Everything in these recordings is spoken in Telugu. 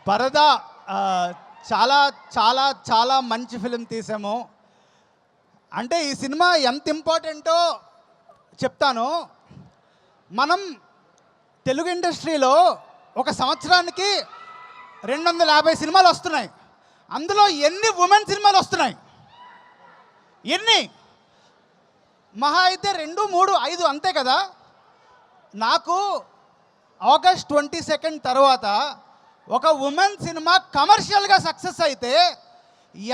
పరదా చాలా చాలా చాలా మంచి ఫిలిం తీసాము. అంటే ఈ సినిమా ఎంత ఇంపార్టెంటో చెప్తాను. మనం తెలుగు ఇండస్ట్రీలో ఒక సంవత్సరానికి 250 సినిమాలు వస్తున్నాయి. అందులో ఎన్ని ఉమెన్ సినిమాలు వస్తున్నాయి? ఎన్ని? మహా అయితే 2, 3, 5 అంతే కదా. నాకు ఆగస్ట్ 22 తర్వాత ఒక ఉమెన్ సినిమా కమర్షియల్గా సక్సెస్ అయితే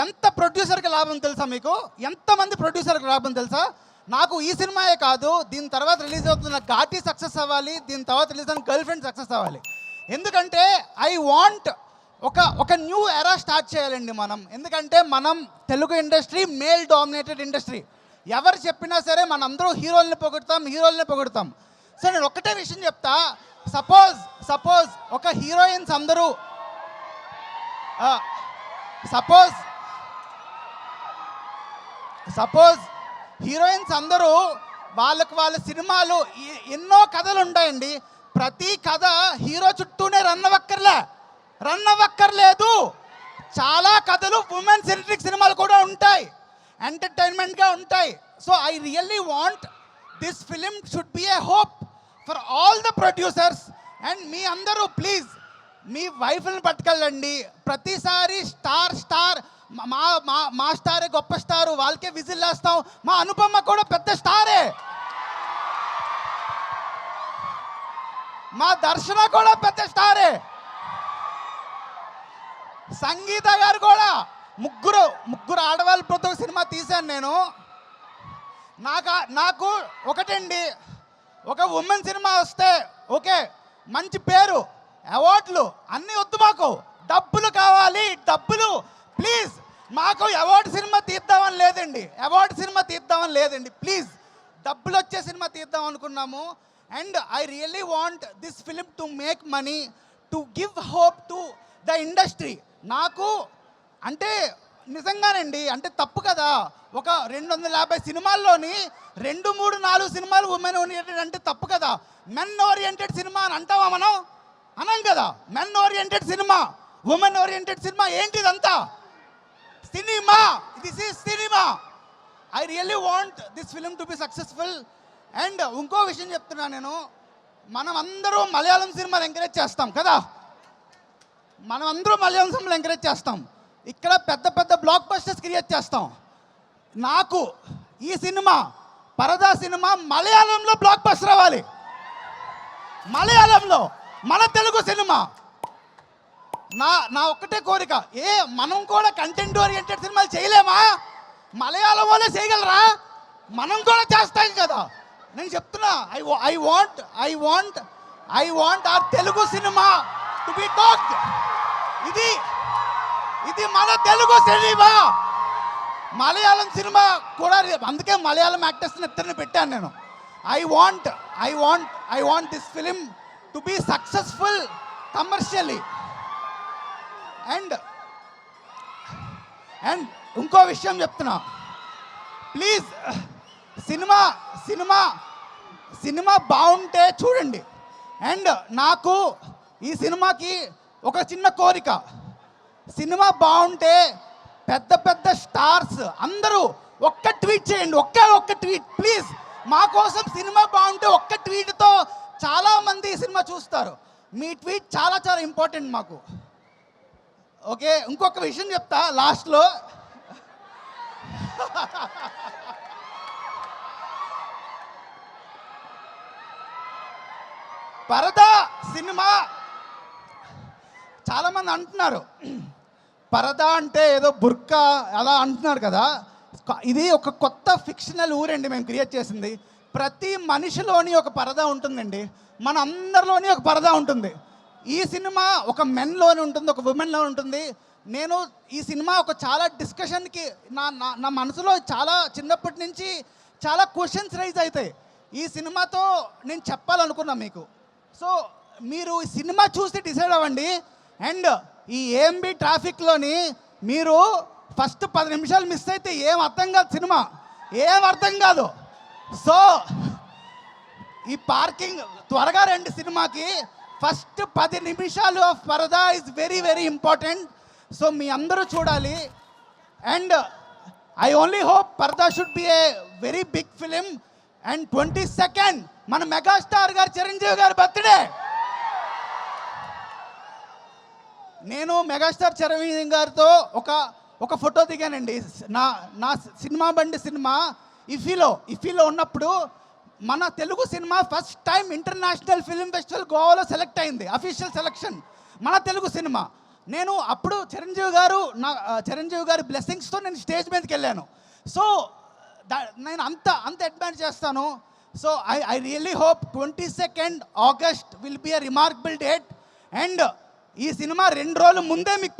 ఎంత ప్రొడ్యూసర్కి లాభం తెలుసా? మీకు ఎంతమంది ప్రొడ్యూసర్కి లాభం తెలుసా? నాకు ఈ సినిమాయే కాదు, దీని తర్వాత రిలీజ్ అవుతున్న ఘాటీ సక్సెస్ అవ్వాలి, దీని తర్వాత రిలీజ్ అయిన గర్ల్ ఫ్రెండ్ సక్సెస్ అవ్వాలి. ఎందుకంటే ఐ వాంట్ ఒక న్యూ ఎరా స్టార్ట్ చేయాలండి మనం. ఎందుకంటే మనం Telugu industry male dominated industry. ఎవరు చెప్పినా సరే మనందరూ హీరోల్ని పొగుడుతాం. సో నేను ఒక్కటే విషయం చెప్తా. సపోజ్ ఒక హీరోయిన్స్ అందరూ సపోజ్ హీరోయిన్స్ అందరూ వాళ్ళ సినిమాలు ఎన్నో కథలు ఉంటాయండి. ప్రతి కథ హీరో చుట్టూనే రన్ అవ్వక్కర్లేదు. చాలా కథలు ఉమెన్ సెంట్రిక్ సినిమాలు కూడా ఉంటాయి, ఎంటర్టైన్మెంట్గా ఉంటాయి. So I really want this film should be a hope for all the producers. And మీ అందరూ ప్లీజ్ మీ వైఫ్ని పట్టుకెళ్ళండి. ప్రతిసారి స్టార్ మా స్టారే గొప్ప స్టారు, వాళ్ళకే విజిల్ వేస్తాం. మా అనుపమ కూడా పెద్ద స్టారే, మా దర్శన కూడా పెద్ద స్టారే, సంగీత గారు కూడా. ముగ్గురు ఆడవాళ్ళతో సినిమా తీశాను నేను. నాకు ఒకటండి, ఒక ఉమెన్ సినిమా వస్తే ఓకే, మంచి పేరు, అవార్డులు అన్నీ వద్దు. మాకు డబ్బులు కావాలి, డబ్బులు ప్లీజ్. మాకు అవార్డు సినిమా తీద్దామని లేదండి, ప్లీజ్. డబ్బులు వచ్చే సినిమా తీద్దాం అనుకున్నాము. And I really want this film to make money, to give hope to the industry. నాకు అంటే నిజంగానండి, అంటే తప్పు కదా. ఒక 250 సినిమాల్లోని 2, 3, 4 సినిమాలు ఉమెన్ ఓరియంటెడ్ అంటే తప్పు కదా. మెన్ ఓరియంటెడ్ సినిమా అని అంటావా మనం? అనం కదా. Men oriented cinema, women oriented cinema ఏంటిదంతా? Cinema. This is cinema. I really want this film to be successful. And ఇంకో విషయం చెప్తున్నా నేను, మనం అందరూ మలయాళం సినిమాలు ఎంకరేజ్ చేస్తాం కదా. ఇక్కడ పెద్ద బ్లాక్ బస్టర్స్ క్రియేట్ చేస్తాం. నాకు ఈ సినిమా పరదా సినిమా మలయాళంలో బ్లాక్ బస్టర్ అవ్వాలి. మలయాళంలో మన తెలుగు సినిమా. నా ఒక్కటే కోరిక, మనం కూడా కంటెంట్ ఓరియంటెడ్ సినిమాలు చేయలేమా? మలయాళం వాళ్ళే చేయగలరా? మనం కూడా చేస్తాం కదా. నేను చెప్తున్నా, I want our Telugu cinema to be talked. ఇది మన తెలుగు సినిమా. మలయాళం సినిమా కూడా, అందుకే మలయాళం యాక్టర్స్ని ఇద్దరిని పెట్టాను నేను. I want this film to be successful commercially. And ఇంకో విషయం చెప్తున్నా, ప్లీజ్. సినిమా బాగుంటే చూడండి. అండ్ నాకు ఈ సినిమాకి ఒక చిన్న కోరిక, సినిమా బాగుంటే పెద్ద స్టార్స్ అందరూ ఒక్క ట్వీట్ చేయండి, ఒక్క ట్వీట్ ప్లీజ్. మా కోసం సినిమా బాగుంటే ఒక్క ట్వీట్తో చాలామంది ఈ సినిమా చూస్తారు. మీ ట్వీట్ చాలా చాలా ఇంపార్టెంట్ మాకు. ఓకే, ఇంకొక విషయం చెప్తా లాస్ట్లో. పరదా సినిమా చాలామంది అంటున్నారు, పరదా అంటే ఏదో బుర్కా అలా అంటున్నారు కదా. ఇది ఒక కొత్త ఫిక్షనల్ ఊరండి మేము క్రియేట్ చేసింది. ప్రతి మనిషిలోని ఒక పరదా ఉంటుందండి, మన అందరిలోని ఒక పరదా ఉంటుంది. ఈ సినిమా ఒక మెన్లోని ఉంటుంది, ఒక ఉమెన్లో ఉంటుంది. నేను ఈ సినిమా ఒక చాలా డిస్కషన్కి నా మనసులో చాలా చిన్నప్పటి నుంచి చాలా క్వశ్చన్స్ రైజ్ అవుతాయి. ఈ సినిమాతో నేను చెప్పాలనుకున్నా మీకు. సో మీరు ఈ సినిమా చూసి డిసైడ్ అవ్వండి. అండ్ ఈ ఏఎంబి ట్రాఫిక్లోని మీరు ఫస్ట్ 10 నిమిషాలు మిస్ అయితే ఏం అర్థం కాదు. సో ఈ పార్కింగ్ త్వరగా రండి సినిమాకి. ఫస్ట్ 10 నిమిషాలు of Paradha is very very important. So మీ అందరూ చూడాలి. And I only hope Paradha should be a very big film. And 22nd మన మెగాస్టార్ గారు చిరంజీవి గారి బర్త్డే. నేను మెగాస్టార్ చిరంజీవి గారితో ఒక ఫోటో దిగానండి. నా సినిమా బండి సినిమా ఇఫీలో ఉన్నప్పుడు మన Telugu cinema first time international film festival గోవాలో సెలెక్ట్ అయింది. అఫీషియల్ సెలక్షన్ మన తెలుగు సినిమా. నేను అప్పుడు చిరంజీవి గారి బ్లెస్సింగ్స్తో నేను స్టేజ్ మీదకి వెళ్ళాను. సో నేను అంత అడ్మైర్ చేస్తాను. So I really hope 22nd August will be a remarkable date. And ఈ సినిమా 2 రోజుల ముందే మీకు